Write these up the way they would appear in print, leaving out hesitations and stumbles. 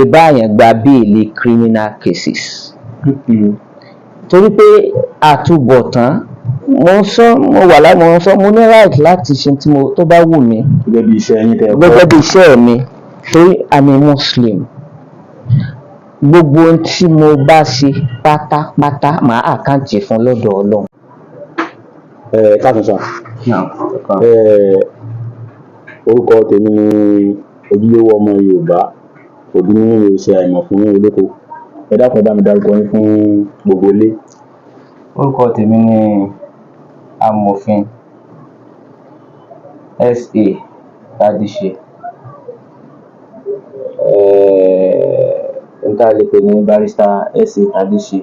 lè bá àyàn gba béèlì criminal cases torí pé àtúbọ̀tán mo wà láwọn sọ mo ní right láti ṣe tí mo tó bá wù mí gẹ́gẹ́ bí iṣẹ́ yín tẹ́ gẹ́gẹ́ bí iṣẹ́ mi torí I'm a Muslim gbogbo ohun tí mo bá ṣe pátápátá màá àkáǹtì fún lọ́dọ̀ Ọlọ́run. káàtó orúkọ tèmi ni ojúlówó ọmọ Yorùbá òbí nínú iṣẹ́ àìmọ̀ fún olóko. Ẹ dákun bá mi dárúkọ yín fún gbogbo ilé. Orúkọ tèmi ni amòfin S.A. Tádíṣe n tá lè pè ní barrister S.A. Tádíṣe.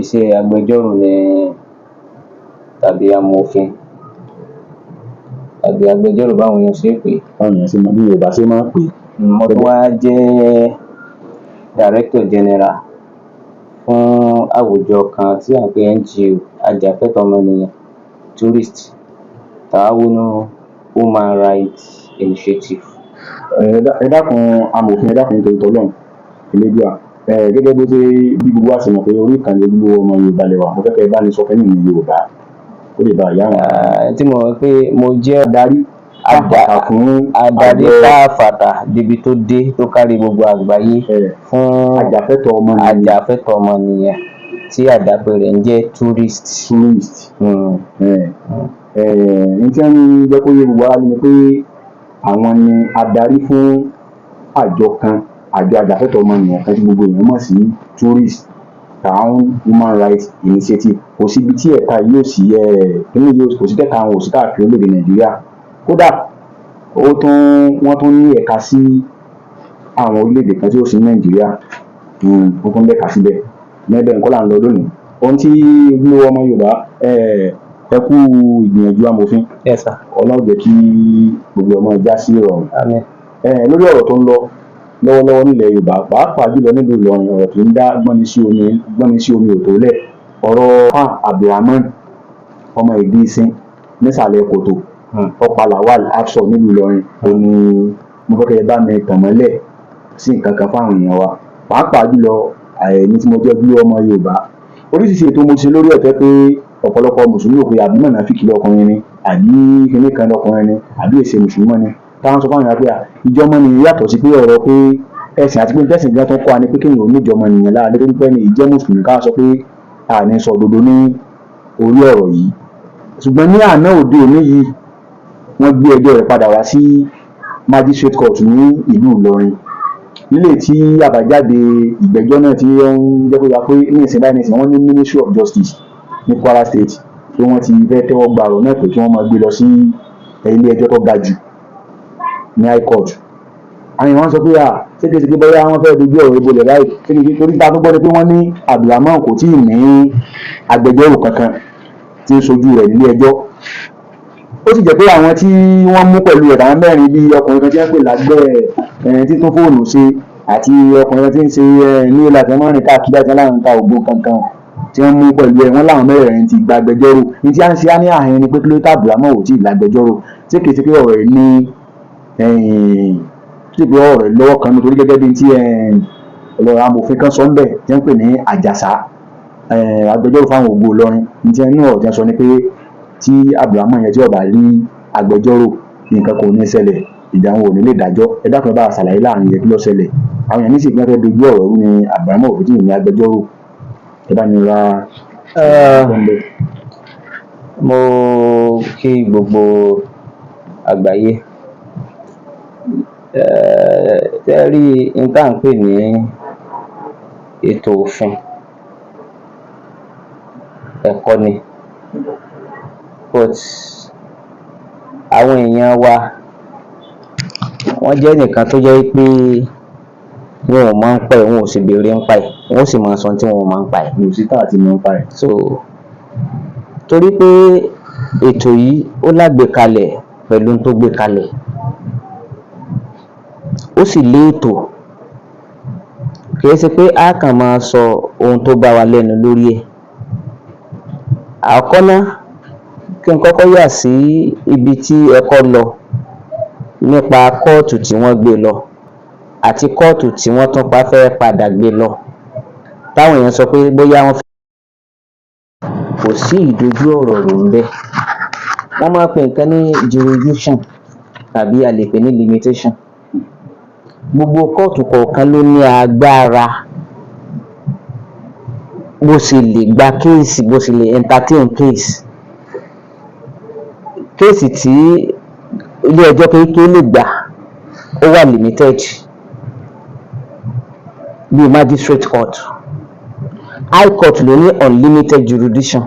Iṣẹ́ agbẹjọ́rò ni tàbí amòfin tàbí agbẹjọ́rò báwọn èèyàn ṣe pè. Báwọn èèyàn ṣe bí Yorùbá ṣe máa ń pè. Mo tún wá jẹ́ Director General fún àwùjọ kan tí à ń pè NGO ajàfẹ́tọ̀ọ́ ọmọnìyàn Tourist Ta'awunu Human Rights Initiative. Ẹ dákun amòfin, ẹ dákun nítorí tọ́lọ́run Elédùà gẹ́gẹ́ bó ṣe bí gbogbo wa ṣe mọ̀ pé orí ìkànnì ojúlówó ọmọ Yorùbá lẹ́wà mo fẹ́ kẹ́ ẹ bá ní sọ fẹ́ nìyí Yorùbá ó lè bá ìyá wọn. Tí mo mọ̀ pé mo jẹ́ adarí káfàtà débi tó dé tó kárí gbogbo àgbáyé fún ajàfẹ́tọ̀ọ́ ọmọnìyàn tí àdàpè rẹ̀ ń jẹ́ tourist. Ní tí wọ́n jẹ́ kó yé gbogbo ara ni pé àwọn ni adarí fún àjọ ajàfẹ́tọ̀ọ́ ọmọnìyàn kan tí gbogbo èèyàn mọ̀ sí Tourist Ta'awunu Human Rights Initiative. Kò síbi tí ẹ̀ka yóò sí kò sí kẹ́ka àwọn òsì káàkiri orílẹ̀-èdè Nàìjíríà. Kódà wọ́n tún ní ẹ̀ka sí àwọn orílẹ̀-èdè kan tí ó sí Nàìjíríà wọ́n tún lẹ́ka síbẹ̀. Mẹ́bẹ̀ nǹkan là ń lọ lónìí. Ohun tí ojúlówó ọmọ Yorùbá ẹ kú ìgbìyànjú amòfin. Yes sir. Ọlọ́run jẹ́ kí gbogbo ọmọ ìjà sí ìrọ̀rùn. Àmín. Lórí ọ̀rọ̀ tó ń lọ lọ́wọ́lọ́wọ́ nílẹ̀ Yorùbá pàápàá jùlọ nílùú Ìlọrin ọ̀rọ̀ tó ń dá gbọ́nmi sí omi òtó lẹ̀ ọ̀rọ̀ Abdulrahman ọmọ Ìdísìn nísàlẹ̀ kòtò ọ̀pá Lawal Afsọ nílùú Ìlọrin òní mo fẹ́ kẹ́ ẹ bá mi tàn mọ́lẹ̀ sí nǹkan kan fáwọn èèyàn wa pàápàá jùlọ ní tí mo jẹ́ bí ọmọ Yorùbá oríṣiríṣi ètò mo ṣe lórí ẹ̀tẹ́ pé ọ̀pọ̀lọpọ̀ mùsùlùmí ò pé àbí mọ̀nàfíkì lọkùnrin ni àbí kíní kan lọkùnrin ni àbí èsè mùsùlùmí ni táwọn sọ fáwọn èèyàn pé ìjọmọnìyàn yàtọ̀ sí pé ọ̀rọ̀ pé ẹ̀sìn àti pé tẹ̀sìn gan tó kọ́ wa ni pé kéèyàn ò ní ìjọmọnìyàn lára nítorí pé ní ìjẹ́ mùsùlùmí káwọn sọ pé àní sọ òdodo ní orí ọ̀rọ̀ yìí ṣùgbọ́n ní àná òde òní yìí wọ́n gbé ẹjọ́ rẹ̀ padà wá sí magistrate court ní ìlú Ìlọrin nílé tí àbájáde ìgbẹ́jọ́ náà tí ó ń jẹ́ pé ní ìsìn báyìí nìsín wọ́n ní Ministry of Justice ní Kwara State tí wọ́n ti fẹ́ tẹ́wọ́ gba ọ̀rọ̀ náà pé kí wọ́n máa gbé lọ sí ilé ẹjọ́ tó ga jù ní High Court. Àwọn èèyàn sọ pé ṣégeṣége bóyá wọ́n fẹ́ dojú ọ̀rọ̀ ìbolẹ̀ báyìí ṣégeṣége torí ta tó gbọ́ ni pé wọ́n ní Abdulrahman kò tí ì ní agbẹjọ́rò kankan tí ń ṣojú rẹ̀ nílé ẹjọ́. Ó sì jẹ́ pé àwọn tí wọ́n mú pẹ̀lú ẹ̀ àwọn mẹ́rin bíi ọkùnrin kan tí wọ́n pè lágbẹ́ títún fóònù ṣe àti ọkùnrin kan tí ń ṣe ní ìlànà mọ́rin káàkiri àti láwọn ta ògbó kankan tí wọ́n mú pẹ̀lú ẹ̀ wọ́n láwọn mẹ́rin ti gba agbẹjọ́rò ní tí à ń ṣe á ní àhẹn ni pé kí ló tá Abdulrahman ò tí ì lágbẹjọ́rò tí kì í ṣe pé ọ̀rọ̀ ẹ̀ ní tí ìpè ọ̀rọ̀ ẹ̀ lọ́wọ́ kan nítorí gẹ́gẹ́ bí tí amòfin kan sọ ń bẹ̀ tí wọ́n pè ní Àjàsá agbẹjọ́rò fáwọn ògbó Ìlọrin ní tí ẹnu ọ̀rọ̀ tí wọ́n sọ ni pé tí Abdulrahman yẹn tí ó bá rí agbẹjọ́rò nǹkan kò ní ṣẹlẹ̀ ìdáhùn ò ní lè dájọ́ ẹ dákun ẹ bá ṣàlàyé láàrin yẹn kí ló ṣẹlẹ̀ àwọn èèyàn ní sì fẹ́ dojú ọ̀rọ̀ rú ni Abdulrahman òfin tí ì ní agbẹjọ́rò ẹ bá ní ra. Mo kí gbogbo àgbáyé tẹ́ rí nǹkan pè ní ètò òfin ẹ̀kọ́ ni but àwọn èèyàn wa wọ́n jẹ́ nìkan tó jẹ́ pé wọn ò máa ń pa ẹ̀ wọn ò sì béèrè ń pa ẹ̀ wọn ò sì máa sọ tí wọn ò máa ń pa ẹ̀. mi ò sí tà àti mọ̀ ń pa ẹ̀. So torí pé ètò yìí ó lágbèkalẹ̀ pẹ̀lú tó gbé kalẹ̀ ó sì lé ètò kì í ṣe pé a kàn máa sọ ohun tó bá wa lẹ́nu lórí ẹ̀. Àkọ́kọ́ náà kí n kọ́kọ́ yà sí ibi tí ẹ̀kọ́ lọ nípa kóòtù tí wọ́n gbé lọ àti kóòtù tí wọ́n tún pa fẹ́ padà gbé lọ táwọn èèyàn sọ pé bóyá wọ́n kò sí ìdojú ọ̀rọ̀ rò ń bẹ̀. Wọ́n máa pè nǹkan ní jurisdiction tàbí a lè pè ní limitation. Gbogbo kóòtù kọ̀ọ̀kan ló ní agbára bó ṣe lè gba kéèsì, bó ṣe lè entertain kéèsì tí ilé ẹjọ́ kékeré lè gbà ó wà limited bíi magistrate court. High court ló ní unlimited jurisdiction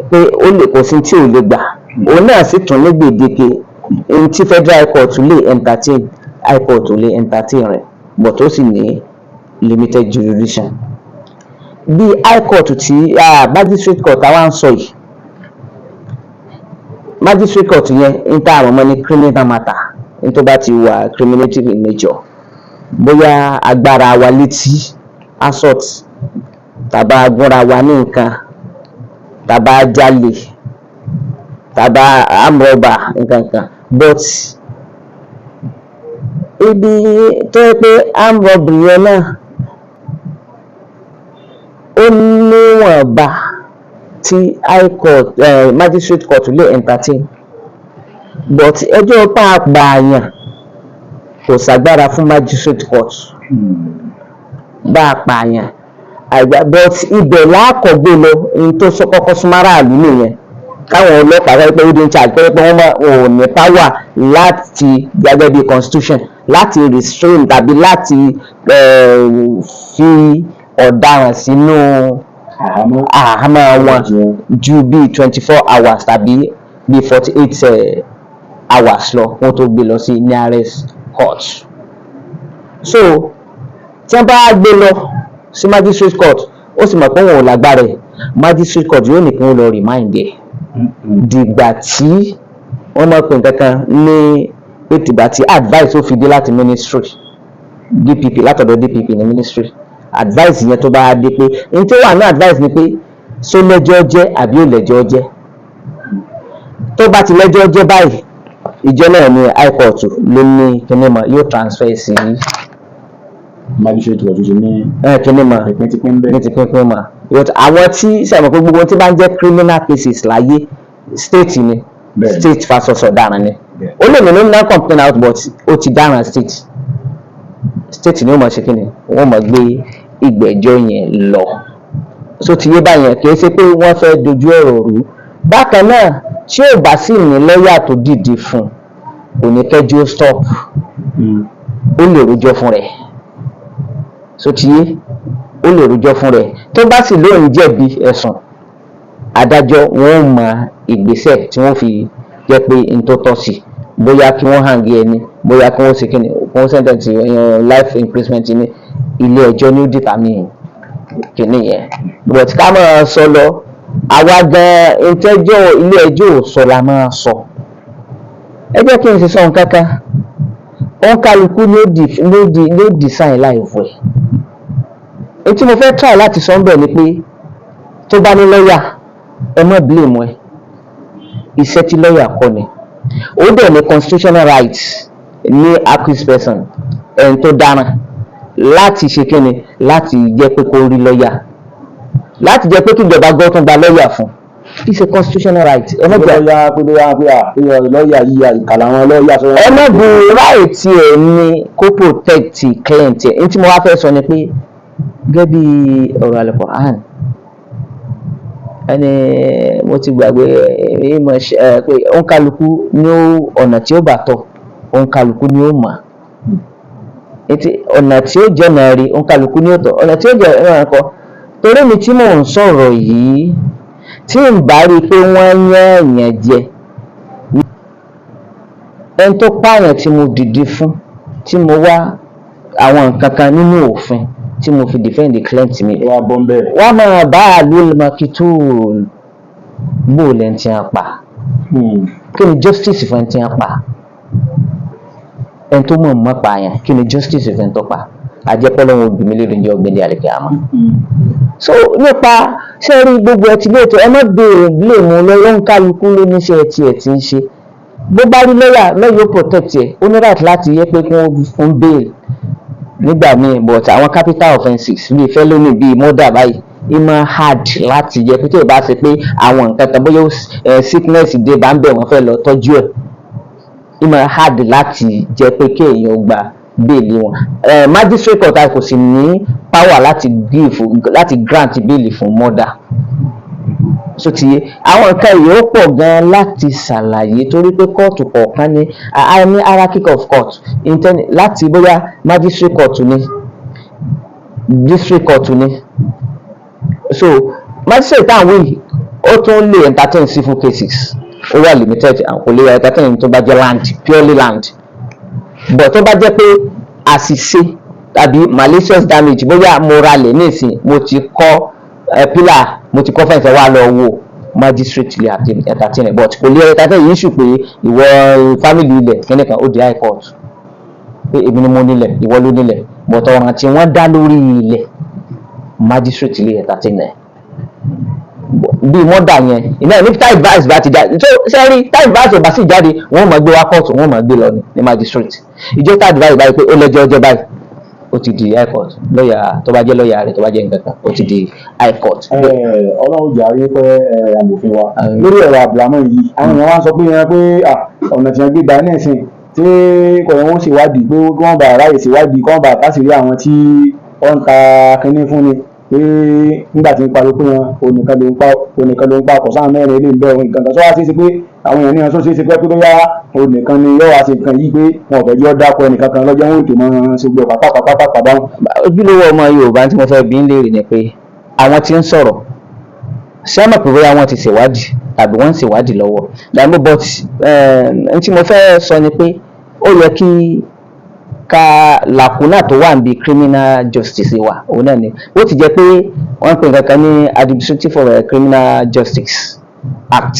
pé ó lè kò sí tí ò lè gbà. Òun náà sì tún ní gbèdéke ohun tí federal court lè entertain, high court ò lè entertain rẹ̀, but ó sì ní limited jurisdiction. Bí high court tí magistrate court àwa ń sọ yìí, magistrate court yẹn ń ta àwọn ọmọ ní criminal matter, ní tó bá ti wà criminative in nature, bóyá agbára wa létí assault, tàbá gúnra wa ní nǹkan, tàbá jalè, tàbá armed robber nǹkan kan. But ibi tó yẹ pé armed robbery yẹn náà ó níwọ̀nba tí high court magistrate court lè entertain, but ẹjọ́ pàápàá kò ságbára fún magistrate court bá a pààyàn but ibẹ̀ lákọ̀ọ́gbé lọ ní tó kọ́kọ́ súnmọ́ra àlú nìyẹn, káwọn ọlọ́pàá rẹ̀ pé ó dé ń charge pé wọ́n ò ní power láti gẹ́gẹ́ bí constitution láti restrain tàbí láti fi ọ̀daràn sínú àhámọ́ wọn ju bí 24 hours tàbí bí 48 hours lọ wọ́n tó gbé lọ sí nearest court. So tí wọ́n bá gbé lọ sí magistrate court, ó sì mọ̀ pé wọn ò lágbára ẹ̀, magistrate court yóò ní kí wọ́n lọ remind ẹ̀ dìgbà tí wọ́n máa pè nǹkan kan ní pé dìgbà tí advice ó fi dé láti ministry DPP, látọ̀dọ̀ DPP ní ministry. Advice yẹn tó bá dé pé ní tó wà ní advice ni pé ṣó lẹ́jọ́ jẹ́ àbí ò lẹ́jọ́ jẹ́. Tó bá ti lẹ́jọ́ jẹ́ báyìí, ìjọ náà ní high court ló ní kíní mọ̀ yóò transfer sí magistrate court ní kíní mọ̀ ní ti pínpín mọ̀. Àwọn tí sẹ́wọ̀n pé gbogbo tí bá ń jẹ́ criminal cases láyé state ni, state versus ọ̀daràn ni. Ó lè ní non complain out but ó ti dáràn state ni ó mọ̀ ṣe kíni wọ́n mọ̀ gbé ìgbẹ́jọ́ yẹn lọ. So ti yé báyẹn kì í ṣe pé wọ́n fẹ́ dojú ọ̀rọ̀ rú. Bákan náà tí ò bá sì ní lọ́ọ̀yà tó dìde fún kò ní kẹ́jọ́ stop, ó lè rojọ́ fún rẹ̀. So ti yé ó lè rojọ́ fún rẹ̀. Tó bá sì lóun jẹ̀bi ẹ̀sùn, adájọ́ wọn ò mọ ìgbésẹ̀ tí wọ́n fi jẹ́ pé n tó tọ́ sí, bóyá kí wọ́n hang ẹni, bóyá kí wọ́n ṣe kíni wọ́n sentence life imprisonment ní ilé ẹjọ́ ní ó determine kíni yẹn. But ká máa sọ lọ, àwa gan ìtẹ́jọ́ ilé ẹjọ́ ò sọ la máa sọ. Ẹ jẹ́ kí n ṣe sọ nǹkan kan, òun kálukú ló design life ẹ̀. Èyí tí mo fẹ́ try láti sọ ń bẹ̀ ni pé tó bá ní lọ́ọ̀yà ẹ má blame ẹ̀, iṣẹ́ tí lọ́ọ̀yà kọ́ ni. Ó dẹ̀ ní constitutional rights ní accused person ẹni tó dáràn láti ṣe kíni láti jẹ́ pé kó rí lọ́ọ̀yà, láti jẹ́ pé kí ìjọba gbọ́ tún gba lọ́ọ̀yà fún. It's a constitutional right. Ẹ má gbà lọ́ọ̀yà yíya ìkàlà àwọn lọ́ọ̀yà sọ. Ẹ má bu right ẹ̀ ní kó protect client ẹ̀. Ní tí mo wá fẹ́ sọ ni pé gẹ́gẹ́ bí ọ̀rọ̀ Al-Qur'an ẹni mo ti gbàgbé pé òǹkàlùkù ní ọ̀nà tí ó bà tọ̀ òǹkàlùkù ní ó mà. Ọ̀nà tí ó jẹ́ ọ̀nà rí òǹkàlùkù ní ó tọ̀, ọ̀nà tí ó jẹ́ ọ̀nà kọ́. Torí mi tí mò ń sọ̀rọ̀ yìí tí n bá rí i pé wọ́n yán èèyàn jẹ, ẹni tó pààyàn tí mo dìde fún, tí mo wá àwọn nǹkan kan nínú òfin tí mo fi defend the client mi, wọ́n máa bá àlùl makitul bó lẹ́ni tí a pa. Kí ni justice fún ẹni tí a pa? Ẹni tó mọ̀ mọ́ pààyàn, kí ni justice fún ẹni tó pa? Àjẹpọ̀ lọ́wọ́ òbí mi lórí ìjọ ọ̀gbẹ́ni àlìkìyámà. So nípa ṣé rí gbogbo ẹ ti lóòótọ́ ẹ má béèrè blame lọ́wọ́ ń kálukú ló níṣẹ́ tí ẹ ti ń ṣe. bó bá rí lọ́yà ó protect ẹ̀, ó ní right láti yẹ pé kí wọ́n fún bail nígbà míì, but àwọn capital offences bíi felony bíi murder báyìí ìmọ̀ hard láti yẹ pé tí ò bá ṣe pé àwọn nǹkan kan bóyá sickness dé bá ń bẹ̀ wọ́n fẹ́ lọ tọ́jú ẹ̀, ìmọ̀ hard láti jẹ́ pé kí èèyàn gba bẹ́ẹ̀lì wọn. Magistrate court kò sì ní power láti grant bẹ́ẹ̀lì fún murder. So ti yé àwọn nǹkan yìí ó pọ̀ gan láti ṣàlàyé torí pé kóòtù kọ̀ọ̀kan ní hierarchy of court láti bóyá magistrate court ní district court ní. So magistrate táwọn yìí ó tún lè entertain civil cases, ó wà limited, kò lè entertain tó bá jẹ́ land, purely land. But tó bá jẹ́ pé àṣìṣe tàbí malicious damage, bóyá mo ralẹ̀ nísìn mo ti kọ́ pillar, mo ti kọ́ fẹ́ǹsì wá lọ wo, magistrate lè entertain, but kò lè entertain yìí ṣù pé ìwọ family ilẹ̀ kíní kan ó di high court pé èmi ni mo nílẹ̀ ìwọ ló nílẹ̀, but ọ̀ràn tí wọ́n dá lórí ilẹ̀ magistrate lè entertain ẹ̀. Bí mọ́dà yẹn iná ní time advice bá ti jáde, so sẹ́rí time advice ò bá sì jáde wọ́n máa gbé wá court, wọ́n máa gbé lọ ní magistrate. Ìjọ time advice báyìí pé ó lẹ́jọ́ ọjọ́ báyìí ó ti di high court, lọ́ọ̀yà tó bá jẹ́ lọ́ọ̀yà rẹ̀ tó bá jẹ́ nǹkan kan ó ti di high court. Ọlọ́run jàre pé amòfin wa lórí ọ̀rọ̀ Abdulrahman yìí àwọn èèyàn wá sọ pé ọ̀nà tí wọ́n gbé gba ní ìsìn tí kò yẹn wọ́n ṣèwádìí pé kí wọ́n bá ráyè ṣèwádìí kí wọ́n bá tásìrí àwọn tí wọ́n ń ta kínní fún ni pé nígbà tí ń pariwo pé wọn onìkan ló ń pa ọkọ̀ sáà mẹ́rin ilé ìbẹ̀ òun nǹkan kan sọ wá sí pé àwọn èèyàn ní wọn sọ sí pé bóyá onìkan ni yóò wá sí nǹkan yìí pé wọn ò fẹ́ jẹ́ ọ́ dákọ̀ ẹnìkan kan lọ́jọ́ wọn ò tó máa ṣe gbọ́ pàpàpàpàpà báwọn. Ojúlówó ọmọ Yorùbá tí mo fẹ́ bí ń léèrè ni pé àwọn tí ń sọ̀rọ̀ ṣé mọ̀ pé bóyá wọ́n ti ṣèwádìí tàbí wọ́n ń ṣèwádìí lọ́wọ́ dàbí, but n tí mo fẹ́ sọ ni pé ó yẹ kí làkúnà tó wà níbi criminal justice wa òun náà ni ó ti jẹ́ pé wọ́n ń pè nǹkan kan ní Administrative for Criminal Justice Act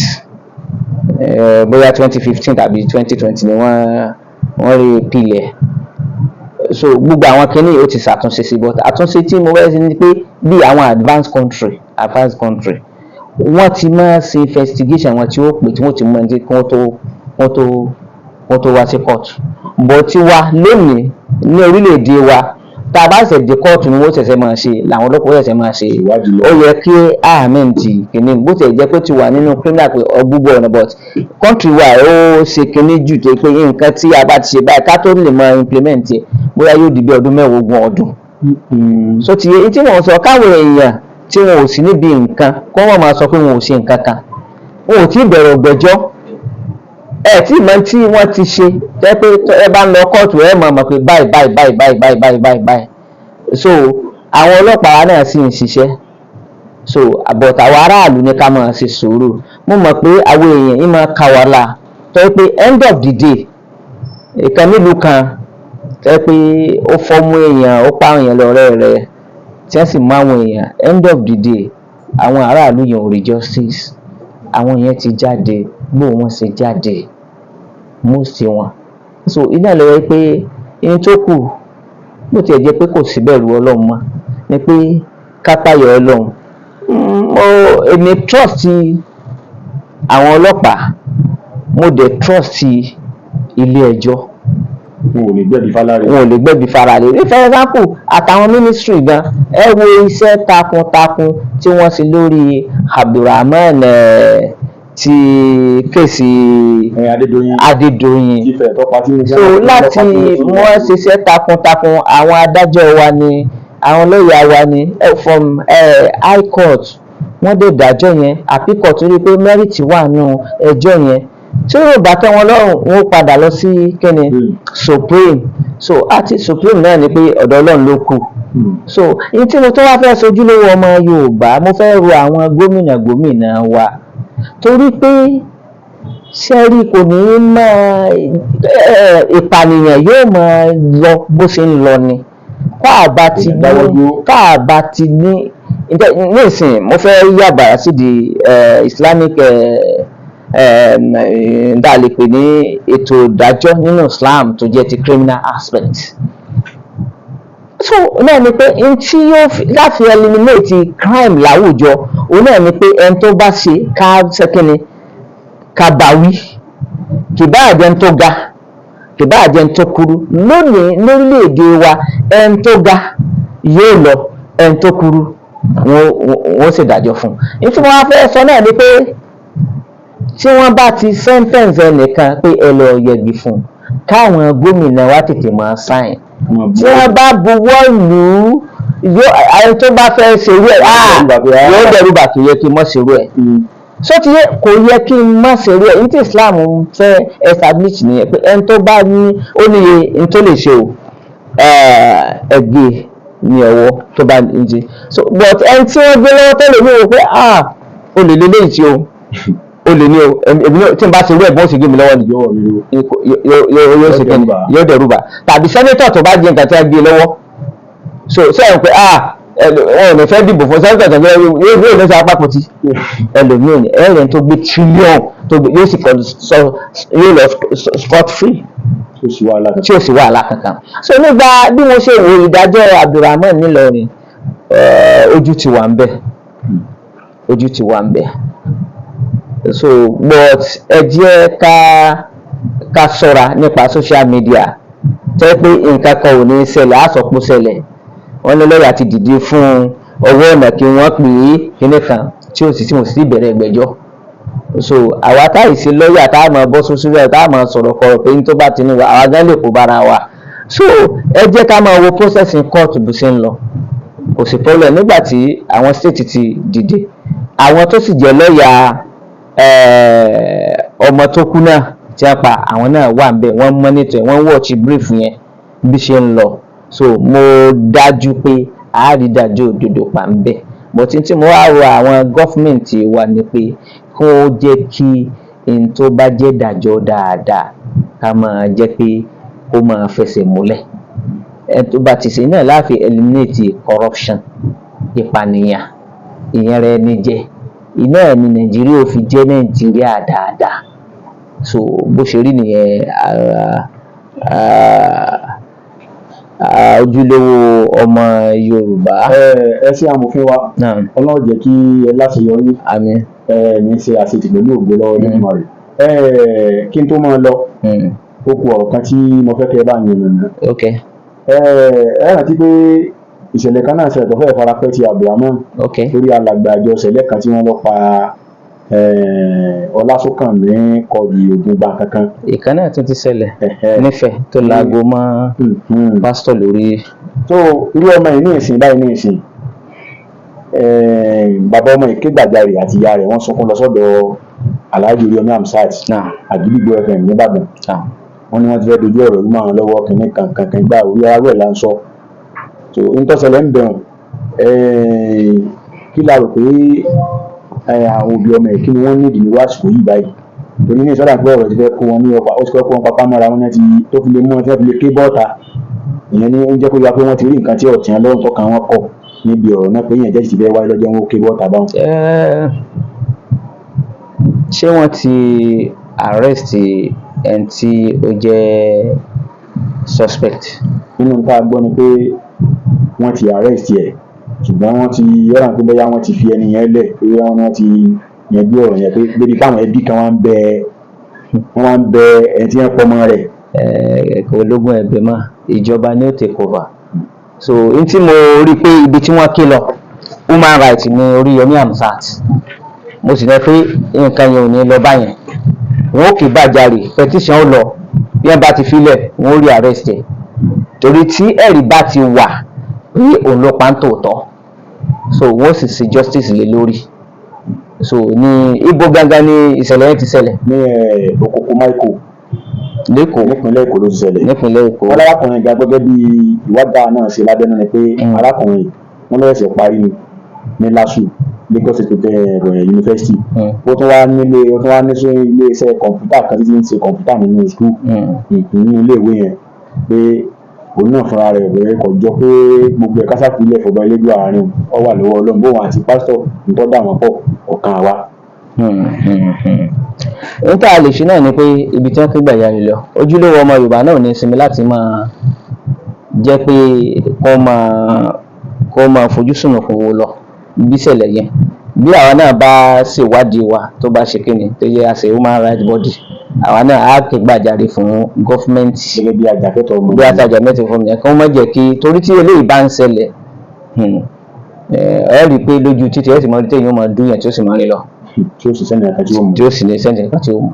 bóyá 2015 tàbí 2020 ni wọ́n rí pilẹ̀. So gbogbo àwọn kìíní ó ti ṣàtúnṣe sí, but àtúnṣe tí mo fẹ́ sí ni pé bí àwọn advanced country wọ́n ti máa ṣe investigation wọn tí ó pè tí wọ́n ti mọ ẹni kí wọ́n tó wá sí court. Bọ̀ tí wa lónìí ní orílẹ̀-èdè wa tá a bá ṣẹ̀ dé kóòtù ni wọ́n ṣẹ̀ṣẹ̀ máa ṣe làwọn ọlọ́pàá ṣẹ̀ṣẹ̀ máa ṣe. Ó yẹ kí ahmed kìíní bó ti jẹ́ pé ti wà nínú criminal pé ọgbúgbọ̀ ọ̀nà, but country wa ó ṣe kìíní jù tó pé nǹkan tí a bá ti ṣe báyìí ká tó lè máa implement ẹ̀ bóyá yóò di bí ọdún 10 ọdún. So ti yẹ tí wọ́n sọ káwọn èèyàn tí wọn ò sí níbi nǹkan kó wọ́n máa sọ pé wọn ò ṣe nǹkan kan, wọn ò tí ì bẹ̀rẹ̀ ọ̀gbẹ́jọ́ tí ìmọ̀ tí wọ́n ti ṣe jẹ́ pé ẹ bá ń lọ kóòtù ẹ mọ̀ pé báyìí. So àwọn ọlọ́pàá náà sì ń ṣiṣẹ́, so àbọ̀tà àwọn aráàlú ní ká máa ṣe sùúrù. Mo mọ̀ pé àwọn èèyàn yìí máa ka wà láà tó yẹ pé end of the day ìkan nílùú kan tó yẹ pé ó fọ́mú èèyàn ó pa àwọn èèyàn lọ́rẹ́ rẹ̀ tí wọ́n sì mú àwọn èèyàn, end of the day àwọn aráàlú yẹn ò rí justice. Àwọn yẹn ti jáde bó wọ́n ṣe jáde most wọn. So iná lọ wẹ́ pé ẹni tó kù bó tiẹ̀ jẹ́ pé kò sí bẹ̀rù Ọlọ́run mọ́ ni pé kápáyọ̀ Ọlọ́run. Èmi trust àwọn ọlọ́pàá, mo dẹ̀ trust ilé ẹjọ́. Wọn ò lè gbẹ̀bí fara rẹ̀. For example àtàwọn ministry gan ẹ wo iṣẹ́ takuntakun tí wọ́n ṣe lórí Abdulrahman ti kéèsì Adédoyin. So láti wọ́n ṣiṣẹ́ takuntakun, àwọn adájọ́ wa ni àwọn lọ́ọ̀yà wa ni from high court wọ́n dé dájọ́ yẹn, àpí court rí pé merit wà nù ẹjọ́ yẹn tí ó bá tẹ́ wọn lọ́rùn wọn ó padà lọ sí kíni supreme. So àti supreme náà ni pé ọ̀dọ̀ Ọlọ́run ló kù. So ní tí mo tó wá fẹ́ sojú lówó ọmọ Yorùbá mo fẹ́ ro àwọn gómìnà wa torí pé sẹ́rí kò ní máa ìpànìyàn yóò máa lọ bó ṣe ń lọ ni káàbá ti ní nísìn mo fẹ́ yàbàrá sí di Islamic dá lè pè ní ètò ìdájọ́ nínú Islam tó jẹ́ ti criminal aspect. So náà ni pé n tí yóò láti eliminate crime láwùjọ òun náà ni pé ẹni tó bá ṣe ká bá wí kì bá àjẹun tó ga kì bá àjẹun tó kúrú. Lónìí lórílẹ̀-èdè wa ẹni tó ga yóò lọ, ẹni tó kúrú wọ́n sì dájọ́ fún. Ní tí wọ́n fẹ́ sọ náà ni pé tí wọ́n bá ti sẹ́ńtẹ̀ǹsì ẹnìkan pé ẹ lọ yẹgi fún un, káwọn gómìnà wa tètè máa sáìn. Tí wọ́n bá buwọ́ lù ú, àwọn tó bá fẹ́ ṣerú ẹ̀ yóò dẹ̀rù bà kì í yẹ kí n mọ̀ ṣerú ẹ̀. Só ti yẹ kò yẹ kí n má ṣerú ẹ̀. Ní tí Islam fẹ́ establish nìyẹn pé ẹni tó bá ní ó níye ní tó lè ṣe o ẹgbẹ́ ní ọwọ́ tó bá ń ṣe. So but ẹni tí wọ́n gbé lọ́wọ́ tó lè ní o pé o lè lélẹ́yìí tí o lè ní o èmi tí n bá ṣe irú ẹ̀gbọ́n ó sì gbé mi lọ́wọ́ ni yóò ṣe kẹ́ni yóò dẹ̀rù bà. Tàbí sẹ́nétọ̀ tó bá jẹ́ nǹkan tí a gbé lọ́wọ́ so sẹ́yìn pé wọn ò ní fẹ́ dìbò fún sẹ́nétọ̀ tó gbé yóò ní sọ apá pọ̀tì ẹlòmíràn ẹ̀rẹ̀ tó gbé tírílíọ̀n tó gbé yóò sì yóò lọ scot free tí ó sì wàhálà kankan. So nígbà bí mo ṣe wo ìdájọ́ Abdulrahman nílọrin ojú ti wà ń bẹ̀ so but ẹ jẹ́ ká ṣọ́ra nípa social media tẹ́ pé nǹkan kan ò ní ṣẹlẹ̀ àsọpọ̀ ṣẹlẹ̀ wọ́n ní lọ́ọ̀yà ti dìde fún ọwọ́ ọ̀nà kí wọ́n pè é kíní kan tí ó sì tí mo sì bẹ̀rẹ̀ ìgbẹ́jọ́. So àwa táyì sí lọ́ọ̀yà tá a máa bọ́ sósú rẹ̀ tá a máa sọ̀rọ̀ kọ̀rọ̀ pé ní tó bá ti ní wa àwa gán lè kó bára wa. So ẹ jẹ́ ká máa wo processing court bó ṣe ń lọ kò sí problem. Nígbà tí àwọn state ti dìde àwọn tó sì jẹ́ lọ́ọ̀yà ọmọ tó kú náà tí a pa àwọn náà wà níbẹ̀ wọ́n monitor wọ́n watch brief yẹn bí ṣe ń lọ. So mo dájú pé àárídájú òdodo pa ń bẹ̀. But tí mo wá rọ àwọn gọ́fìmẹ̀ntì wa ni pé kó jẹ́ kí n tó bá jẹ́ dájọ́ dáadáa ká máa jẹ́ pé kó máa fẹsẹ̀ múlẹ̀. Ẹ tó bá ti ṣe náà láfi eliminate corruption ìpànìyàn ìyẹn rẹ ní jẹ iná ní Nàìjíríà ò fi jẹ́ Nàìjíríà dáadáa. So bó ṣe rí nìyẹn ojúlówó ọmọ Yorùbá. Ẹ ṣé amòfin wa Ọlọ́run jẹ́ kí ẹ láṣeyọrí àmín ní ṣe àṣetì pẹ̀lú ògbó lọ́wọ́ nínú rẹ̀. Kí n tó máa lọ ó kù ọ̀rọ̀ kan tí mo fẹ́ kẹ́ bá yín nìyẹn. Ẹ rántí pé ìṣẹ̀lẹ̀ kan náà ṣẹlẹ̀ tó fẹ́ farapẹ́ ti Abdulrahman lórí alàgbà àjọ ìṣẹ̀lẹ̀ kan tí wọ́n lọ pa Ọlásùnkànmí kọjú ogun gba kankan. Ìkan náà tún ti ṣẹlẹ̀ nífẹ̀ẹ́ tó láago mọ́ pásítọ̀ lórí. So irú ọmọ yìí ní ìsìn báyìí ní ìsìn bàbá ọmọ yìí ké gbàjarè àti ìyá rẹ̀ wọ́n sunkún lọ sọ́dọ̀ Alhaji Oríyọmí Hamzat Àgídìgbò FM nìbàdàn. Wọ́n ní wọ́n ti fẹ́ dojú ọ̀rọ̀ rú máa lọ́wọ́ kìnní kankan gbà orí ara rẹ̀ là ń sọ. So n tó ṣẹlẹ̀ ń bẹ̀rùn kí la rò pé àwọn òbí ọmọ yìí kí ni wọ́n nídìí ní wàásù yìí báyìí torí ní ìsọdà pé ọ̀rọ̀ ti fẹ́ kó wọn ní ọ̀pá ó ti fẹ́ kó wọn papá mọ́ra wọn ti tó fi lè mú wọn tí wọ́n fi lè ké bọ́ọ̀ta ìyẹn ní oúnjẹ kó yá pé wọ́n ti rí nǹkan tí ọ̀tí wọn lọ́rùn tọ́ka wọn kọ̀ níbi ọ̀rọ̀ náà pé yẹn jẹ́ ti fẹ́ wáyé lọ́jọ́ wọn ó ké bọ́ọ̀ta báwọn. Ṣé wọ́n ti arrest ẹni tí ó jẹ́ suspect? Nínú tá a gbọ́ ni pé wọ́n ti arrest ẹ̀ ṣùgbọ́n wọ́n ti yọ̀ràn pé bóyá wọ́n ti fi ẹni yẹn lẹ̀ pé wọ́n ti yanjú ọ̀rọ̀ yẹn pé débi káwọn ẹbí kan wọ́n wá ń bẹ ẹni tí wọ́n pọ̀ mọ́ rẹ̀. Kò lógún ẹ̀bẹ̀ mọ́ ìjọba ni ó take over. So n tí mo rí pé ibi tí wọ́n ké lọ human rights ní Oríyọmí Hamzat mo sì rẹ pé nǹkan yẹn ò ní lọ báyẹn wọn ò kì í bàjárè petition ó lọ bí wọ́n bá ti filẹ̀ wọn ó rí arrest ẹ̀ torí tí ẹ̀rí bá ti wà pé òun ló pa ń tòótọ́ so wọ́n sì ṣe justice lé lórí. So ní ibo gangan ni ìṣẹ̀lẹ̀ yẹn ti ṣẹlẹ̀. Ní Okoko Maiko lẹ́kọ̀ọ́ nípínlẹ̀ Èkó ló ti ṣẹlẹ̀. nípínlẹ̀ Èkó. Wọ́n lárakùnrin ga gẹ́gẹ́ bí ìwádàá náà ṣe lábẹ́nú ni pé arákùnrin wọn lọ́wọ́ ẹ̀sẹ̀ parí ní LASU Lagos State University. Ó tún wá ní ilé iṣẹ́ kọ̀ǹpútà kan títí ń ṣe kọ̀ǹpútà nínú school nínú ilé ìwé yẹn pé òun náà fúnra rẹ̀ bẹ̀rẹ̀ kọjọ pé gbogbo ẹ̀ka sáfìlẹ̀ fọba elédùn àárín ọ wà lọ́wọ́ Ọlọ́run bóun àti pásítọ̀ nítọ́ dà wọ́n pọ̀ ọ̀kan àwa. Ohun tá a lè ṣe náà ni pé ibi tí wọ́n ké gbàjarè lọ ojúlówó ọmọ Yorùbá náà ò ní sinmi láti máa jẹ́ pé kó máa fojú sùnùkùn wò lọ bí ìṣẹ̀lẹ̀ yẹn bí àwa náà bá ṣèwádìí wa tó bá ṣe kíni tó yẹ àṣẹ human rights body àwa náà á ké gbàjarè fún gọ́fúmẹ́ǹtì gẹ́gẹ́ bí ajàfẹ́tọ̀ọ́ ọmọ bí àtàjà mẹ́tì fún mi kí wọ́n má jẹ́ kí torí tí eléyìí bá ń ṣẹlẹ̀ ẹ rí i pé lójú títí ẹ sì máa rí téèyàn máa dún yẹn tí ó sì máa rí lọ tí ó sì sẹ́ni ẹ̀ka tí ó mú tí ó sì ní sẹ́ńtì nǹkan tí ó mú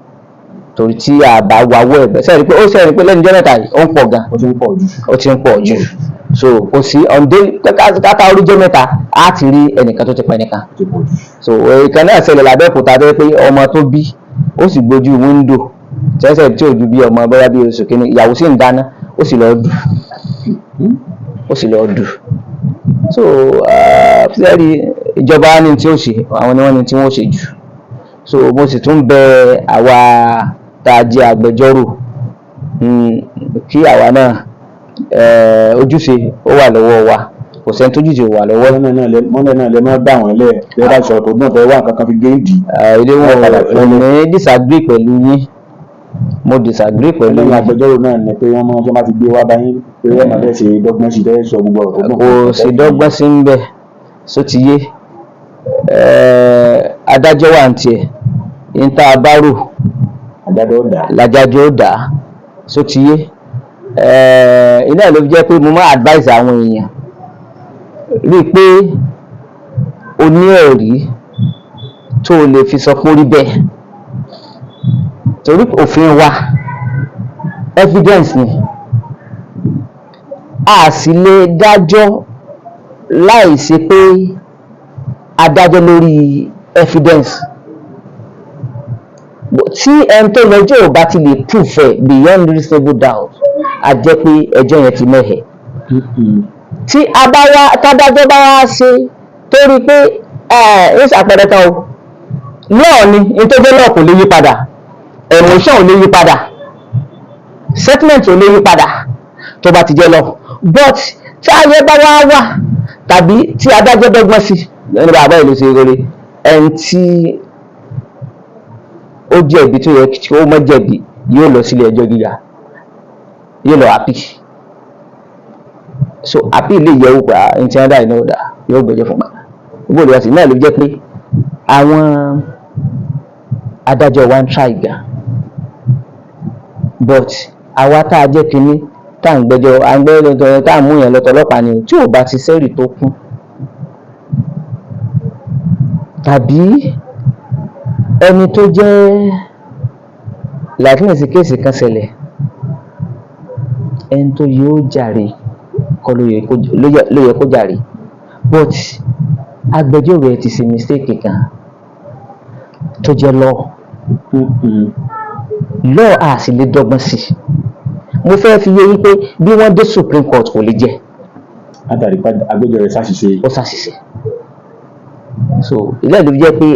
torí tí àbá wawọ́ ẹ̀bẹ̀ sẹ́ni pé ó sẹ́ni pé lẹ́nu jẹ́ mẹ́ta yìí ó ń pọ̀ gan ó ti ń pọ̀ jù. ó ti ń pọ̀ jù so kò sí ọ̀ndé káká orí jẹ́ mẹ́ta á ti rí ẹnìkan tó ti pa ẹnìkan ó ti pọ̀ jù. so ìkan náà ṣẹlẹ̀ lábẹ́òkúta tó yẹ pé ọmọ tó bí ó sì gbójú wíńdò tẹ́sẹ̀ tí ò ju bí ọmọ bóyá bí oṣù kìíní ìyàwó sì ń dáná ó sì lọ́ọ́ dù so fẹ́ẹ́rì ìjọba ní tí ó ṣe àwọn ni wọ́n ní tí wọ́n ṣe jù so mo sì tún bẹ àwa tá a jẹ́ agbẹjọ́rò kí àwa náà ojúṣe ó wà lọ́wọ́ wa kò sẹ́ni tójúṣe wà lọ́wọ́. mọ́lẹ̀ náà lè má gbà wọ́n lẹ̀ lẹ́yìn bá ìṣòro tó gbọ́n tó wà nǹkan kan fi géèdì. ilé wọn ní disagree pẹ̀lú yín mo disagree pẹ̀lú yín. agbẹjọ́rò náà ní pé wọ́n máa ti gbé wá báyìí pé wọ́n máa fẹ́ ṣe dọ́gbọ́n sí tẹ́ sọ gbogbo ọ̀rọ̀ tó gbọ́n. kò sí dọ́gbọ́n sí ń bẹ̀ só ti yé adájọ́ wà ní tiẹ̀ ní tá a bá rò lájájọ́ ó dà á só ti yé iná ló fi jẹ́ pé mo máa advise àwọn èèyàn rí i pé o ní ẹ̀rí tó o lè fi sọ pé ó rí bẹ́ẹ̀ torí òfin wa evidence ni a sì lè dájọ́ láì ṣe pé adájọ́ lórí evidence tí ẹni tó lọ́jọ́ ò bá ti lè prove ẹ̀ beyond reasonable doubt a jẹ́ pé ẹjọ́ yẹn ti mẹ́hẹ̀. tí tádájọ́ bá wá ṣe tó rí pé ń ṣàpẹẹrẹ tán o lọ́ọ̀ ni nítorí lọ́ọ̀ kò lè yí padà emotion ò lè yí padà settlement ò lè yí padà tó bá ti jẹ́ lọ but tí ayé bá wá wà tàbí tí adájọ́ dọ́gbọ́n sí ẹni bàbá ìlú ṣe rere ẹni tí ó jẹ̀bi tó yẹ kí ó má jẹ̀bi yóò lọ sílé ẹjọ́ gíga yóò lọ appeal so appeal lè yẹ ògbà ẹni tí wọ́n dá iná ọ̀dà yóò gbẹ́jọ́ fún bàbá gbogbo ìwádìí náà ló jẹ́ pé àwọn adájọ́ wa ń try gan but àwa tá a jẹ́ kínní tá à ń gbẹ́jọ́ àgbẹ̀lẹ̀ tá à ń mú yẹn lọ́tọ̀ ọlọ́pàá ni tí ò bá ti sẹ́rì tó kún tàbí ẹni tó jẹ́ láìpínlẹ̀ kéèsì kan ṣẹlẹ̀ ẹni tó yóò jàre kọ́ ló yẹ kó jàre but agbẹjọ́rò ẹ ti ṣe mistake kan tó jẹ́ law a sì lè dọ́gbọ́n sí mo fẹ́ fi yé yín pé bí wọ́n dé Supreme Court kò lè jẹ́ látàrí agbẹjọ́rò ẹ ṣàṣìṣe. ó ṣàṣìṣe so ilé ìlú jẹ́ pé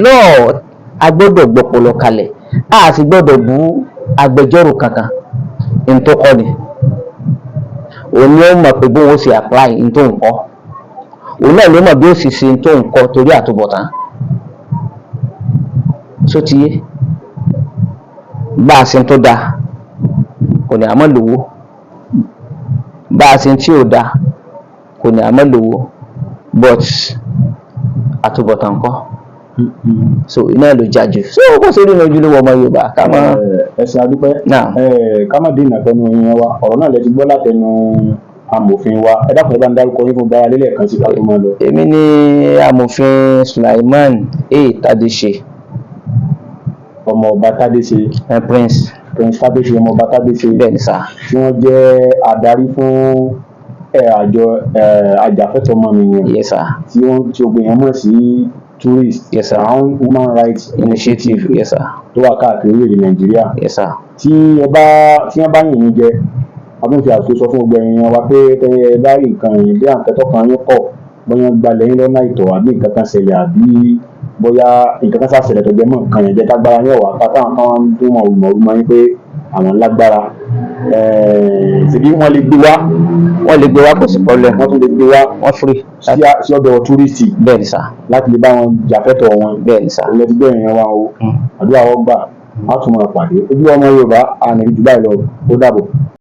law a gbọ́dọ̀ gbọ́pọlọ kalẹ̀ a sì gbọ́dọ̀ bú agbẹjọ́rò kankan ní tó kọ́ ni òun ni ó mọ̀ pé bóun ó sì apply ní tó ń kọ́ òun náà ló mọ̀ bí ó sì ṣe ní tó ń kọ́ torí àtúbọ̀tán só ti yé bá a ṣe tó dáa kò ní àmọ́ lówó bá a ṣe tí ò dáa kò ní àmọ́ lówó but àtúbọ̀tán kọ́ so iná ló jájú so kó sórí ní ojúlówó ọmọ Yorùbá ká mọ. ẹsẹ adúpẹ́ ká má dènà pẹ̀lú ìyẹn wa ọ̀rọ̀ náà lẹ ti gbọ́ látẹnu amòfin wa ẹ dákun ẹ bá ń dárúkọ yín fún gbára lélẹ̀ kan sí ká tó máa lọ. èmi ni amòfin Sulaiman Tadese. ọmọ ọba Tadese. Prince Tadese ọmọ ọba Tadese. bẹ́ẹ̀ni sá. tí wọ́n jẹ́ adarí fún àjọ ajàfẹ́tọ̀ọ́ ọmọnìyàn. yes sir. tí ogun yẹn mọ̀ sí tourist. yes sir. Round Human Rights Initiative. yes sir. tó wà káàkiri orílẹ̀-èdè Nàìjíríà. yes sir. tí wọ́n bá yìn yín jẹ abúlé àti sọ fún gbogbo ẹ̀yin wa pé tẹ ẹ bá rí nǹkan yìí bí àǹkẹ́tọ́ kan yín kọ̀ bóyá gbalẹ̀ yín lọ́nà ìtọ̀ àbí nǹkan kan ṣẹlẹ̀ àbí bóyá nǹkan kan ṣàṣẹlẹ̀ tó jẹ́ mọ́ nǹkan yẹn jẹ́ tágbára yín ọ̀wà ká táwọn kan ń dún mọ̀ọ́rùmọ̀ yín pé àwọn lágbára ṣèbí wọ́n lè gbé wá kò sí problem wọ́n tún lè gbé wá wọ́n free sí ọ̀dọ̀ túrísì. bẹ́ẹ̀ ni sà. láti lè bá wọn jàfẹ́tọ̀ wọn. bẹ́ẹ̀ ni sà. ilẹ̀ ti bẹ́ẹ̀ yẹn wá o àdúrà wọ́n gbà á tún máa pàdé ojú ọmọ Yorùbá àná ìjùbá ìlọ ó dàbọ̀.